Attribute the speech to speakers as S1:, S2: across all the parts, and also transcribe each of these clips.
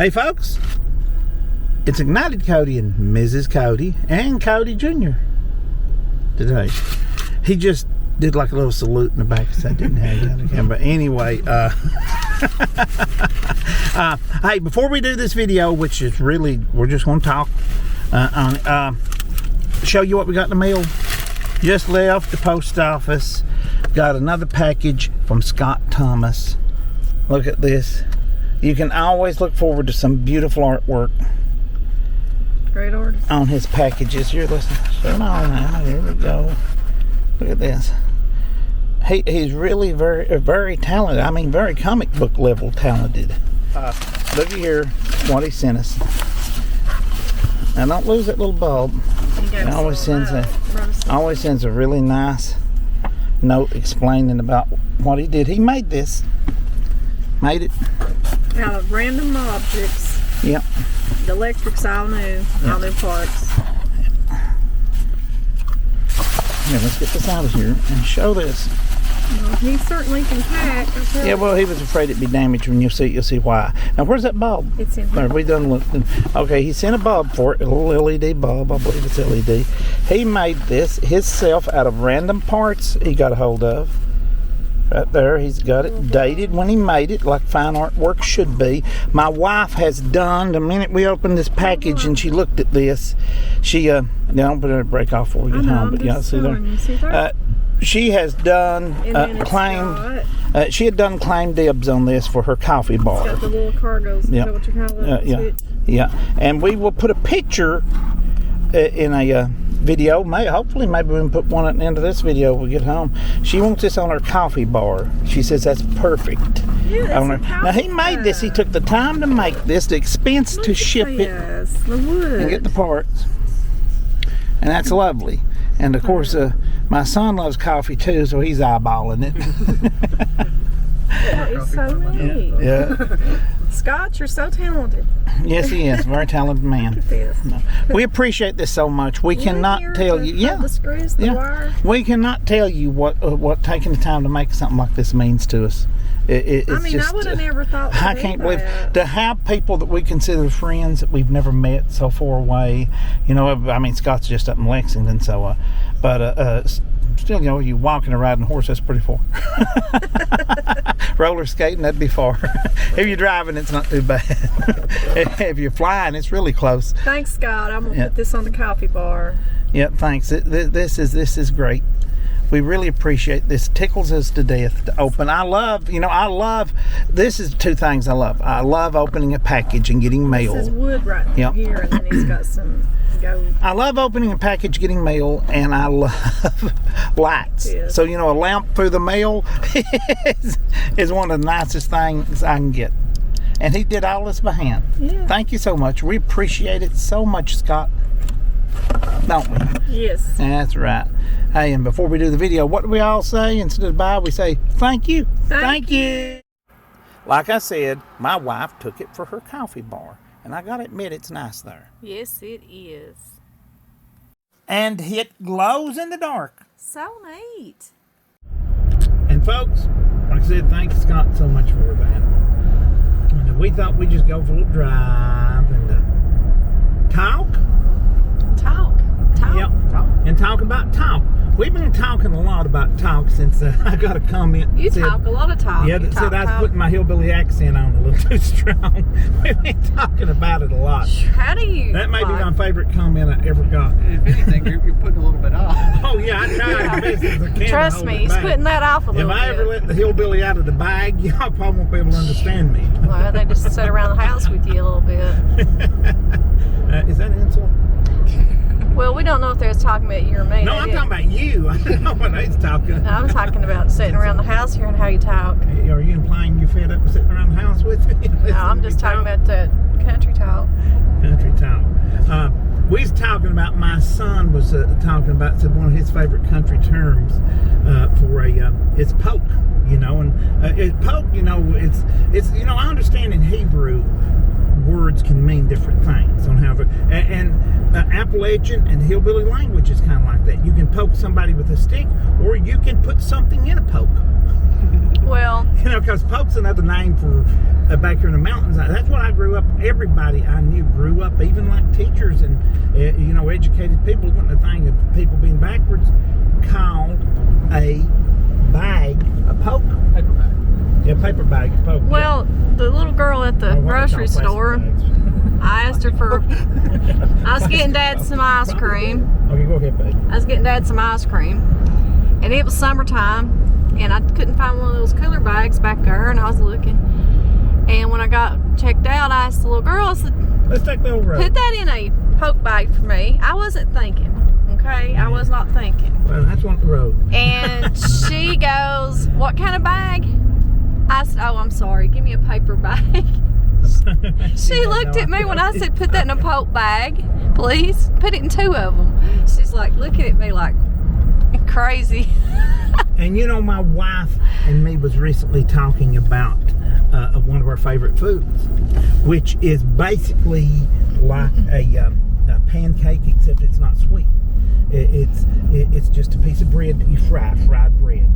S1: Hey folks, it's Ignited Cody and Mrs. Cody and Cody Jr. today. He just did like a little salute in the back because I didn't have it on the camera. But anyway, hey, before we do this video, which is really, we're just going to talk, show you what we got in the mail. Just left the post office. Got another package from Scott Thomas. Look at this. You can always look forward to some beautiful artwork.
S2: Great artist. On
S1: his packages. Here, listen. Show them all now. Here we go. Look at this. He's really very talented. I mean, very comic book level talented. Look here what he sent us. Now don't lose that little bulb. He always sends a really nice note explaining about what he did. He made this. Made it
S2: out of random objects.
S1: Yep.
S2: The electric's all new. Yep. All new parts.
S1: Yeah, let's get this out of here and show this.
S2: Well, he certainly can pack.
S1: Yeah, well, he was afraid it'd be damaged. When you'll see why. Now, where's that bulb?
S2: It's in here.
S1: We done looked. Okay, he sent a bulb for it, a little LED bulb. I believe it's LED. He made this himself out of random parts he got a hold of. Right there, he's got it dated when he made it, like fine artwork should be. My wife has done, the minute we opened this package and she looked at this, she, don't put it break off before we get home, but yeah, see there? She has done, she had done claim dibs on this for her coffee bar.
S2: It's got the little cargoes, is that what you call it?
S1: Yeah, and we will put a picture in a video. Hopefully maybe we can put one at the end of this video when we get home. She wants this on her coffee bar. She says that's perfect.
S2: Yeah,
S1: now he made this. He took the time to make this, the expense to ship it and get the parts, and that's lovely. And of course my son loves coffee too, so he's eyeballing it.
S2: It's so neat.
S1: Yeah.
S2: Scott, you're so talented.
S1: Yes, he is. Very talented man.
S2: Look at this.
S1: No. We appreciate this so much. We cannot tell you.
S2: The screws, the wire.
S1: We cannot tell you what taking the time to make something like this means to us. It's just,
S2: I would have never thought.
S1: I can't believe to have people that we consider friends that we've never met so far away. You know, I mean, Scott's just up in Lexington, so still, you know, you walking or riding a horse, that's pretty far. Roller skating, that'd be far. If you're driving, it's not too bad. If you're flying, it's really close.
S2: Thanks, Scott. I'm gonna put this on the coffee bar.
S1: Yep, thanks. This is great. We really appreciate this. Tickles us to death to open. I love, this is two things I love. I love opening a package and getting mail.
S2: This is wood right here, and then he's got some gold. I
S1: love opening a package, getting mail, and I love lights. Yes. So, a lamp through the mail is one of the nicest things I can get. And he did all this by hand. Yeah. Thank you so much. We appreciate it so much, Scott. Don't we?
S2: Yes.
S1: That's right. Hey, and before we do the video, what do we all say? Instead of bye, we say, thank you. Thank you. Like I said, my wife took it for her coffee bar. And I gotta admit, it's nice there.
S2: Yes, it is.
S1: And it glows in the dark.
S2: So neat.
S1: And folks, like I said, thank Scott so much for that. And we thought we'd just go for a little drive and talk. Yep. And talk about talk. We've been talking a lot about talk since I got a comment.
S2: You talk a lot of talk.
S1: Yeah, that said I was putting my hillbilly accent on a little too strong. We've been talking about it a lot.
S2: How do you?
S1: That may be my favorite comment I ever got.
S3: If anything, you're putting a little bit off.
S1: Oh yeah, I tried as best as I can.
S2: Trust me, he's putting that off a little bit.
S1: If I ever let the hillbilly out of the bag, y'all probably won't be able to understand me.
S2: Well, they just sit around the house with you a little bit.
S1: Is that an insult?
S2: Well, we don't know if they was talking about you or me.
S1: No, I'm talking about you. I don't know what he's talking.
S2: I'm talking about sitting around the house hearing how you talk.
S1: Are you implying you're fed up with sitting around the house with me?
S2: No, I'm just talking about the country talk.
S1: Country talk. We was talking about, my son was talking about one of his favorite country terms for it's poke, and poke, it's I understand in Hebrew words can mean different things on how and Appalachian and hillbilly language is kind of like that. You can poke somebody with a stick, or you can put something in a poke.
S2: Well,
S1: because Pope's another name for back here in the mountains. That's what I grew up. Everybody I knew grew up, even like teachers and educated people. It wasn't a thing of people being backwards. Called a bag a poke.
S3: Paper bag.
S1: Yeah, paper bag a poke.
S2: well, the little girl at the grocery store, I asked her for. I was getting Dad some ice cream.
S1: Okay, go ahead, baby.
S2: I was getting Dad some ice cream, and it was summertime, and I couldn't find one of those cooler bags back there, and I was looking. And when I got checked out, I asked the little girl, I said,
S1: Let's take the old road.
S2: put that in a poke bag for me. I wasn't thinking, okay? I was not thinking.
S1: Well, that's on the road.
S2: And she goes, what kind of bag? I said, oh, I'm sorry, give me a paper bag. She looked at me when I said, put that in a poke bag, please. Put it in 2 of them. She's like looking at me like crazy.
S1: And my wife and me was recently talking about one of our favorite foods, which is basically like a pancake, except it's not sweet. It's just a piece of bread that you fried bread.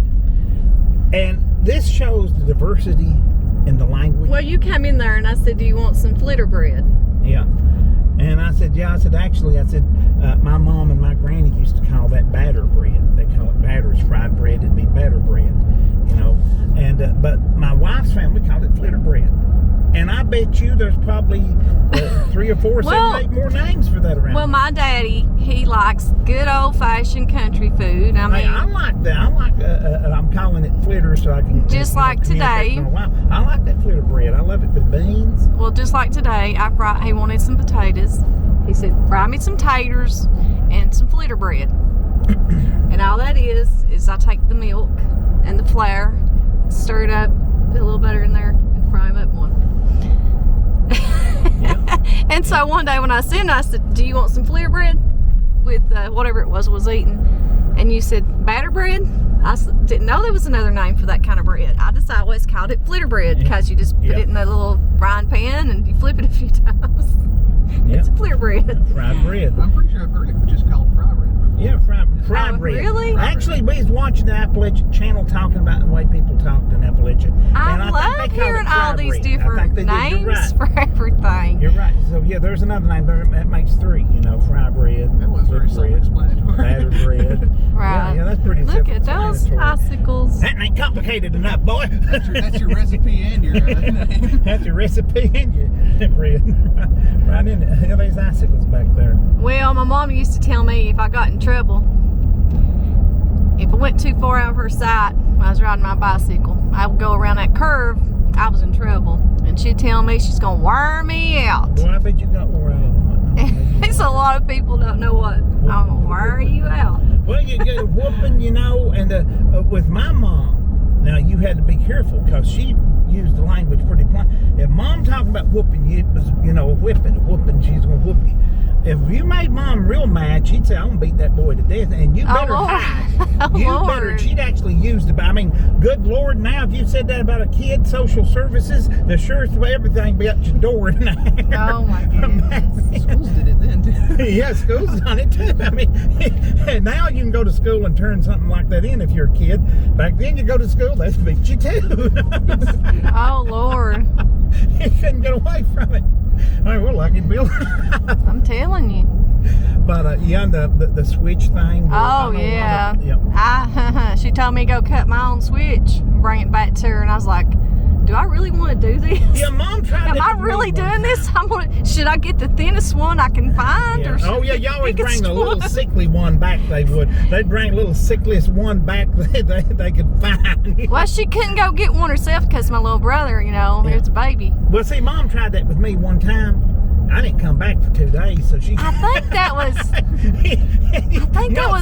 S1: And this shows the diversity in the language.
S2: Well, you come in there and I said, do you want some flitter bread?
S1: Yeah. And I said, yeah. I said, my mom and my granny used to call that batter bread. They call it batters, fried bread. It'd be batter bread, And but my wife's family called it flitter bread. And I bet you there's probably 3 or 4, 7, 8 more names for that around.
S2: Well, my daddy, he likes good old-fashioned country food. I mean,
S1: I like that. I like. I'm calling it flitter so I can.
S2: Just like today.
S1: I like that flitter bread. I love it with beans.
S2: Well, just like today, he wanted some potatoes. He said, fry me some taters and some flitter bread. And all that is I take the milk and the flour, stir it up, put a little butter in there, and fry them up one. And so one day when I said, do you want some flitter bread with whatever it was eating? And you said, batter bread? I didn't know there was another name for that kind of bread. I just always called it flitter bread because you just put it in a little frying pan and you flip it a few times. It's a flitter bread.
S1: Fried bread.
S3: I'm pretty sure I've heard it just called fry bread before.
S1: Yeah, fried bread.
S2: Really?
S1: Actually, we was watching the Appalachian channel talking about the way people talked in Appalachia.
S2: I love hearing all these different names for everything.
S1: You're right. So yeah, there's another name that makes 3. Fried bread.
S3: That was very self-explanatory.
S1: Batter bread.
S2: Right.
S1: Yeah, that's pretty.
S2: Look at those icicles.
S1: That ain't complicated enough, boy.
S3: That's your recipe and your name.
S1: That's your recipe and your bread. Right in it. These icicles back there.
S2: Well, my mom used to tell me if I got in trouble, if I went too far out of her sight when I was riding my bicycle, I would go around that curve, I was in trouble. And she'd tell me she's going to wear me out.
S1: Well, I bet you got wore out.
S2: It's a lot of people don't know what. I'm going to wear you out.
S1: Well, you get a whooping, and with my mom, now you had to be careful because she used the language pretty plain. If mom talked about whooping you, it was, a whooping, she's going to whoop you. If you made mom real mad, she'd say, I'm going to beat that boy to death, and you better hide. She'd actually use the, good Lord, now if you said that about a kid, social services, the surest way everything be at your door now.
S2: Oh my goodness.
S3: Schools did it then, too.
S1: Yeah, school's done it too. And now you can go to school and turn something like that in if you're a kid. Back then you go to school, they'd beat you too.
S2: Oh Lord.
S1: You couldn't get away from it. All right, we're lucky, Bill.
S2: I'm telling you.
S1: But the switch thing.
S2: Oh yeah. She told me to go cut my own switch and bring it back to her, and I was like, do I really want to do this?
S1: Yeah, mom tried.
S2: Am I really doing this? Should I get the thinnest one I can find?
S1: Yeah.
S2: Or
S1: Oh yeah, you always bring the little sickly one back. They'd bring a little sickliest one back they could find.
S2: Well, she couldn't go get one herself because my little brother, there's a baby.
S1: Well, see, mom tried that with me one time. I didn't come back for 2 days, so she.
S2: I think that was.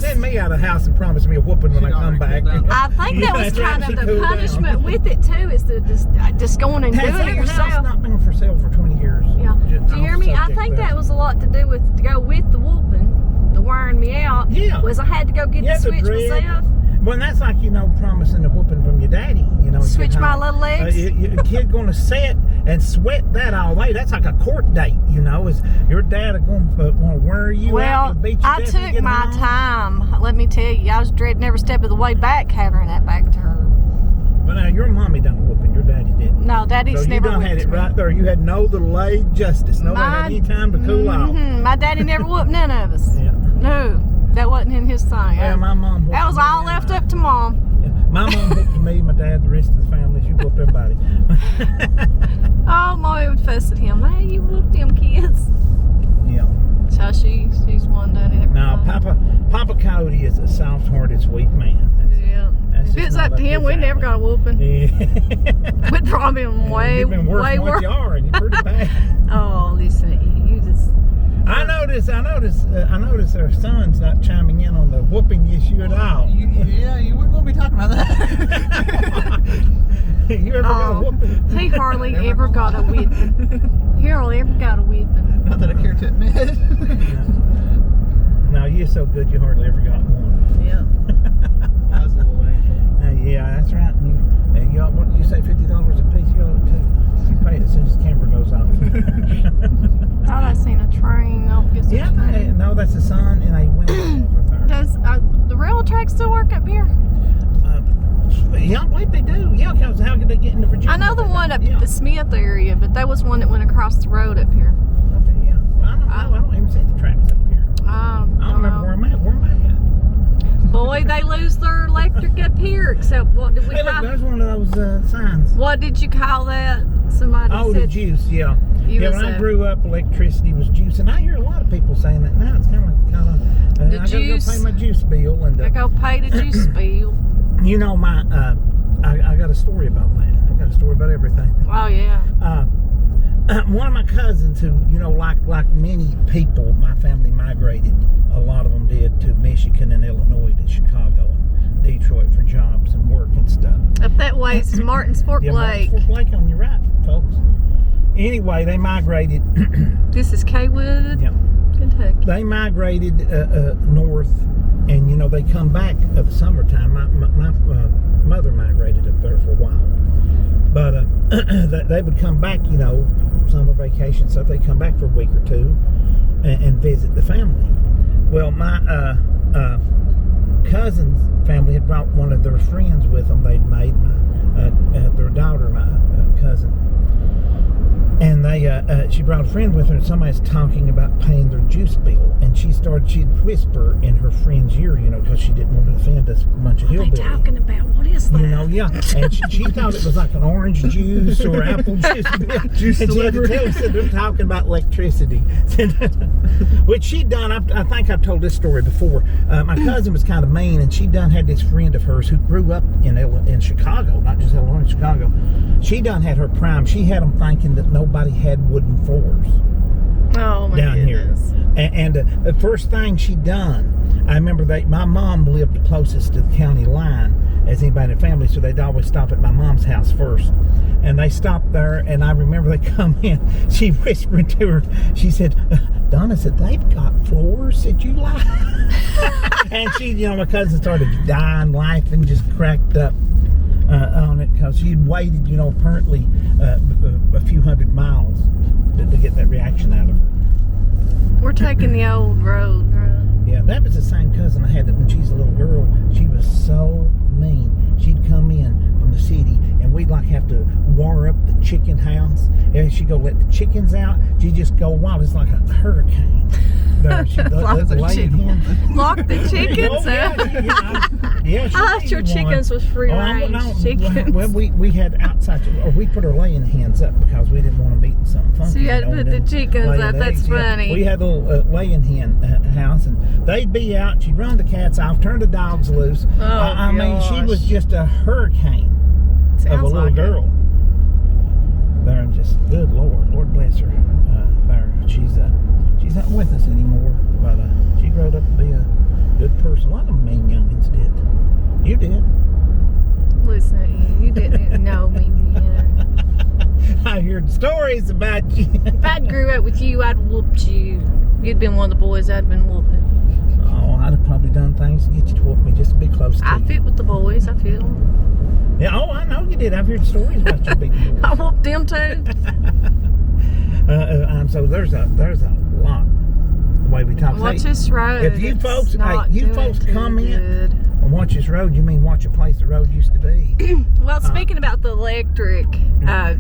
S1: Send me out of the house and promise me a whooping when I come back.
S2: I think that was kind of the punishment with it too, is to just go on and do it yourself.
S1: It's not been for sale for 20 years.
S2: Yeah. Do you hear me? I think that was a lot to do with to go with the whooping, the wearing me out.
S1: Yeah.
S2: Was I had to go get the switch myself.
S1: Well, that's like, promising a whooping from your daddy,
S2: Switch my little legs.
S1: A kid going to sit and sweat that all day. That's like a court date, Is your dad going to wear you out and beat you
S2: I took my time. Let me tell you, I was dreading every step of the way back, having that back to her.
S1: But now your mommy done a whooping, your daddy didn't.
S2: No, Daddy's
S1: So you
S2: never
S1: done had
S2: whipped
S1: it
S2: me.
S1: right there. You had no delayed justice. Nobody had any time to cool off.
S2: My daddy never whooped none of us.
S1: Yeah.
S2: No, that wasn't in his thing.
S1: Yeah, my mom.
S2: That was all left up to Mom.
S1: Yeah. My mom whooped me, my dad, the rest of the family. She whooped everybody.
S2: Oh, Mommy would fuss at him. Hey, you whooped them kids.
S1: Yeah.
S2: So she's one done it.
S1: No, Papa Coyote is a soft-hearted, sweet man.
S2: Yeah.
S1: That's
S2: If
S1: just
S2: it's
S1: not
S2: up to him,
S1: his
S2: we never got a whooping.
S1: Yeah.
S2: We'd probably been way,
S1: You've been worse
S2: way
S1: than what
S2: worse.
S1: you are, and you're pretty bad.
S2: Oh, listen, you just.
S1: I notice our son's not chiming in on the whooping issue at all.
S3: Yeah, you wouldn't want me talking about that.
S1: You ever got a whooping?
S2: He hardly ever got a whipping. He hardly ever got a whipping.
S3: Not that I care to admit.
S1: No, you're so good you hardly ever got one.
S2: Yeah.
S3: I was a little angel.
S1: Yeah, that's right. And you what you say, $50 a piece? You owe it too. You pay it as soon as the camera goes off.
S2: Thought I seen a train. Oh, guess
S1: Yeah, no, that's the sun and a wind over there.
S2: Does the railroad tracks still work up here?
S1: Yeah, I believe they do. Yeah, because how could they get into Virginia?
S2: I know the one up
S1: Yeah.
S2: at the Smith area, but there was one that went across the road up here.
S1: Okay, yeah. Well, I don't know. I don't even see the tracks up here.
S2: I
S1: I don't remember where I'm at. Where am I at?
S2: Boy, they lose their electric up here. Except what did we
S1: Hey, look,
S2: call?
S1: there's one of those signs.
S2: What did you call that? Somebody
S1: Oh, the
S2: said.
S1: juice, yeah.
S2: You
S1: Yeah,
S2: was
S1: when I
S2: a-
S1: grew up, electricity was juice. And I hear a lot of people saying that now. It's kind of
S2: The
S1: I gotta
S2: juice.
S1: go pay my juice bill. And
S2: I go pay the juice bill.
S1: you know, I got a story about that. I got a story about everything.
S2: Oh yeah.
S1: One of my cousins who, you know, like many people, my family migrated, a lot of them did, to Michigan and Illinois, to Chicago and Detroit for jobs and work and stuff.
S2: Up that way is Martin's Fork
S1: Yeah,
S2: Lake.
S1: Fork Lake on your right, folks. Anyway, they migrated.
S2: This is Kaywood,
S1: Yeah.
S2: Kentucky.
S1: They migrated north, and you know they come back of the summertime. My mother migrated up there for a while, but they would come back, you know, summer vacation stuff. They come back for a week or two and visit the family. Well, my cousin's family had brought one of their friends with them. They'd made their daughter, my cousin. And she brought a friend with her, and somebody's talking about paying their juice bill. And she'd whisper in her friend's ear, you know, because she didn't want to offend us bunch of
S2: What are they
S1: hillbillies.
S2: talking about? What is that?
S1: You know, yeah. And she thought it was like an orange juice or apple juice.
S3: Juice
S1: And she had to
S3: delivery.
S1: tell us that they're talking about electricity. Which she'd done, I think I've told this story before. My cousin was kind of mean, and she done had this friend of hers who grew up in Chicago, not just Illinois, Chicago. She done had her prime. She had them thinking that nobody had wooden floors
S2: Oh my
S1: down
S2: goodness.
S1: here. And the first thing she done, I remember my mom lived closest to the county line as anybody in the family, so they'd always stop at my mom's house first. And they stopped there, and I remember they come in. She whispered to her, she said, Donna said, they've got floors. Said, you lie? And she, you know, my cousin started dying, laughing, just cracked up on it, because she'd waited, you know, apparently a few hundred miles to get that reaction out of her.
S2: We're taking the old road, right?
S1: Yeah, that was the same cousin I had that when she was a little girl. She was so mean. She'd come in from the city, and we'd like have to wire up the chicken house. And she'd go let the chickens out. She'd just go wild. It's like a hurricane. There, she
S2: Lots of
S1: laying
S2: chickens.
S1: hens.
S2: Lock the chickens up.
S1: Yeah, she
S2: I thought your
S1: needed one.
S2: chickens was free range chickens.
S1: Well, we had outside, or we put our laying hens up because we didn't want them eating something funky.
S2: So you had to
S1: know,
S2: put
S1: and
S2: the
S1: then
S2: chickens
S1: laying
S2: up. That's
S1: eggs. Yeah.
S2: funny.
S1: We had a little laying hen house, and they'd be out. She'd run the cats off, turn the dogs loose.
S2: Oh,
S1: I mean, she
S2: gosh.
S1: was just a hurricane of a
S2: Sounds
S1: little
S2: like it.
S1: girl. There, and just good Lord bless her. There, she's not with us anymore, but she grew up to be a good person. A lot of mean youngins did. You did.
S2: Listen at you. You didn't even know me then.
S1: I heard stories about you.
S2: If I'd grew up with you, I'd whooped you. You'd been one of the boys I'd been whooping.
S1: Oh, I'd have probably done things to get you to whoop me just to be close to
S2: I
S1: you.
S2: fit with the boys. I feel.
S1: Yeah, oh, I know you did. I've heard stories about your big boys.
S2: I whooped them too.
S1: So there's a lot the way we talk.
S2: Watch
S1: Hey,
S2: this road.
S1: if you
S2: It's
S1: folks,
S2: not
S1: you
S2: doing
S1: folks
S2: too
S1: comment
S2: good.
S1: on watch this road, you mean watch a place the road used to be.
S2: Well, speaking about the electric,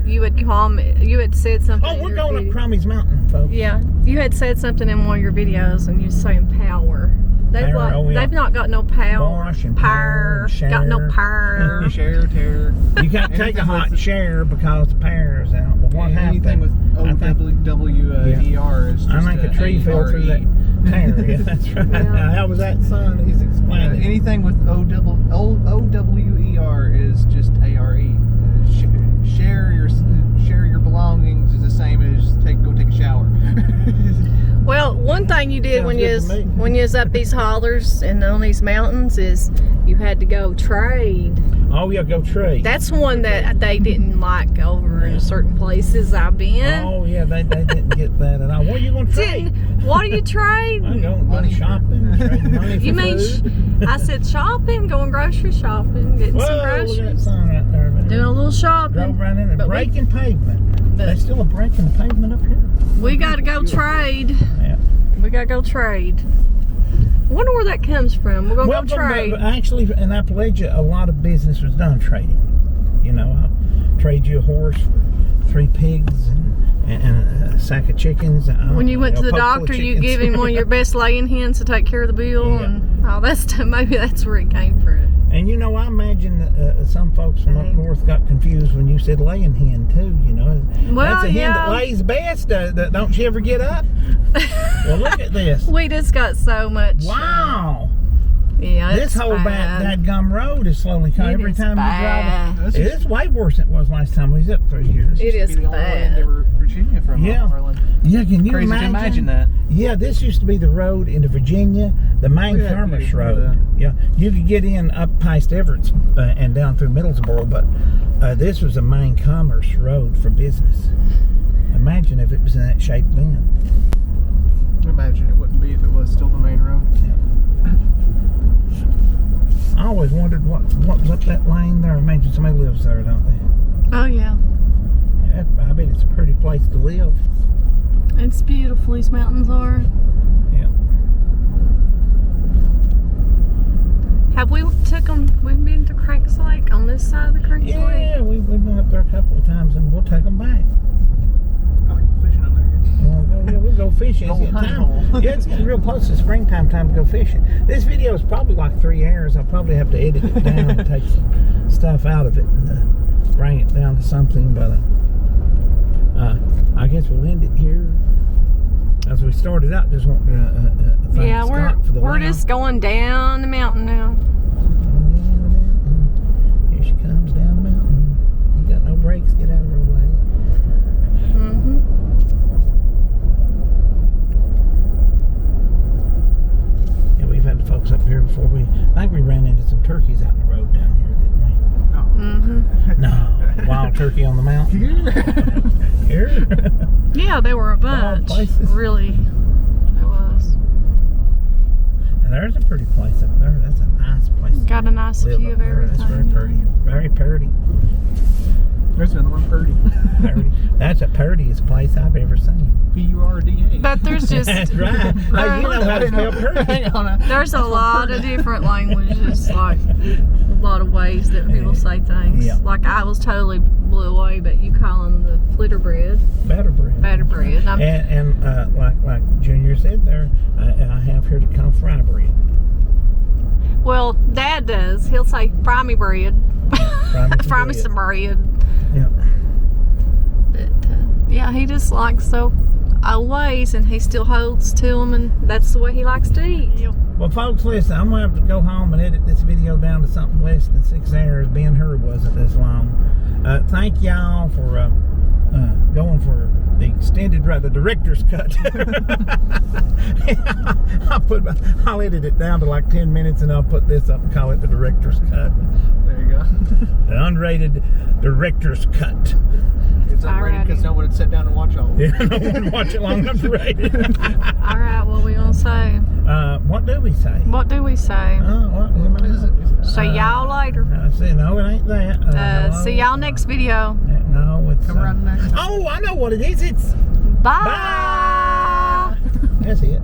S2: you had said something.
S1: Oh,
S2: in
S1: we're
S2: your
S1: going up
S2: video.
S1: Cromie's Mountain, folks.
S2: Yeah, you had said something in one of your videos, and you're saying power. They've not got no power.
S1: Wash and
S2: power.
S1: share.
S2: Got no power.
S3: Share, tear.
S1: You can't take a hot shower because the power's out. Well, what happened?
S3: Anything with OWWER is just
S1: I think a tree fell through that tear. Yeah, that's right.
S2: Yeah.
S1: Now, how was that, son? He's explaining.
S3: Anything with OWER is just ARE. Share your belongings is the same as go take a shower.
S2: Well, one thing you did
S1: Sounds good to me.
S2: when you was up these hollers and on these mountains is you had to go trade.
S1: Oh, yeah, go trade.
S2: That's one that they didn't like over in certain places I've been.
S1: Oh, yeah, they didn't get that at all. What are you going to trade?
S2: What are you
S1: I'm
S2: trading?
S1: going shopping, trading money for
S2: You mean?
S1: food.
S2: I said shopping, going grocery shopping, getting some
S1: Whoa, look at that
S2: groceries,
S1: sign right there.
S2: doing a little shopping.
S1: Drove right in and
S2: But we-
S1: breaking pavement. There's still a break in the pavement up here.
S2: We got to go trade.
S1: Yeah.
S2: We got to go trade. Wonder where that comes from. We're gonna go trade.
S1: Actually, in Appalachia, a lot of business was done trading. You know, I'll trade you a horse, 3 pigs, and a sack of chickens.
S2: When you went to the
S1: a poke full of
S2: doctor, you
S1: chickens.
S2: give him one of your best laying hens to take care of the bill
S1: Yeah.
S2: and all that stuff. Maybe that's where it came from.
S1: And you know, I imagine that some folks from up north got confused when you said laying hen too. You know,
S2: Well,
S1: that's a hen
S2: yeah.
S1: that lays best. Don't she ever get up? Well, look at this.
S2: We just got so much.
S1: Wow.
S2: Yeah,
S1: This
S2: it's
S1: whole
S2: bad.
S1: dadgum road is slowly coming.
S2: It
S1: Every
S2: is
S1: time
S2: bad.
S1: you drive it, it's way worse than it was last time we was up through here.
S2: It is
S3: the only way
S2: bad.
S3: into Virginia from
S1: Yeah.
S3: Harlan.
S1: Yeah, can you
S3: Crazy to imagine that.
S1: Yeah, this used to be the road into Virginia, the main
S3: Look at that
S1: commerce
S3: view.
S1: road. Yeah, you could get in up past Everett's and down through Middlesboro, but this was a main commerce road for business. Imagine if it was in that shape then.
S3: Imagine it wouldn't be if it was still the main road.
S1: I always wondered what was up that lane there. I imagine somebody lives there, don't they?
S2: Oh yeah,
S1: Yeah, I bet it's a pretty place to live.
S2: it's beautiful. These mountains are.
S1: Yeah.
S2: Have we we've been to Cranks Lake on this side of the Cranks Lake?
S1: Yeah, we've been up there a couple of times, and we'll take them back.
S3: I like fishing up there.
S1: We'll go fishing. It's getting time. Yeah, it's getting real close to springtime. Time to go fishing. This video is probably like 3 hours. I'll probably have to edit it down and take some stuff out of it and bring it down to something. But I guess we'll end it here. As we started out, just wanting to thank
S2: Yeah,
S1: Scott for the
S2: we're
S1: lamp.
S2: just going down the mountain now.
S1: Here she comes down the mountain. Ain't got no brakes. Get out of her way.
S2: Mm-hmm.
S1: Yeah, we've had the folks up here before. I think we ran into some turkeys out in the road down here, didn't we?
S2: Mm-hmm.
S1: No, wild turkey on the mountain. Here.
S2: Yeah, there were a bunch.
S1: places.
S2: Really, there was.
S1: Now, there's a pretty place up there. That's a nice place.
S2: Got a nice
S1: to live
S2: view
S1: up
S2: of
S1: there.
S2: everything.
S1: That's very pretty. Very pretty.
S3: There's another one, Purdy.
S1: Purdy. That's the prettiest place I've ever seen.
S3: P-U-R-D-A.
S2: But there's just
S1: That's right. Hey, you know how to spell pretty.
S3: Hang on.
S2: there's a lot of different languages, like a lot of ways that people say things.
S1: Yeah.
S2: Like I was totally blew away, but you call them the flitter bread,
S1: Batter bread.
S2: batter bread.
S1: And like Junior said there, I have heard it called fry bread.
S2: Well, Dad does. He'll say, "Fry me bread." Fry me some bread.
S1: Yeah.
S2: But yeah, he just likes so old ways, and he still holds to them, and that's the way he likes to eat.
S1: Well, folks, listen, I'm going to have to go home and edit this video down to something less than 6 hours. Ben Hur wasn't this long. Thank y'all for going for the extended, the director's cut. I'll edit it down to like 10 minutes and I'll put this up and call it the director's cut.
S3: There you go.
S1: The unrated director's cut.
S3: It's unrated because no one would sit down and watch all of it.
S1: Yeah, no one watch it long enough to rate it.
S2: All right, what we gonna say?
S1: What do we say?
S2: What do we say?
S3: What is it?
S2: See y'all later.
S1: See, no, it ain't that. Hello.
S2: See y'all next video.
S1: No, it's.
S3: Come around next time.
S1: Oh, I know what it is. It's.
S2: Bye.
S1: Bye. That's it.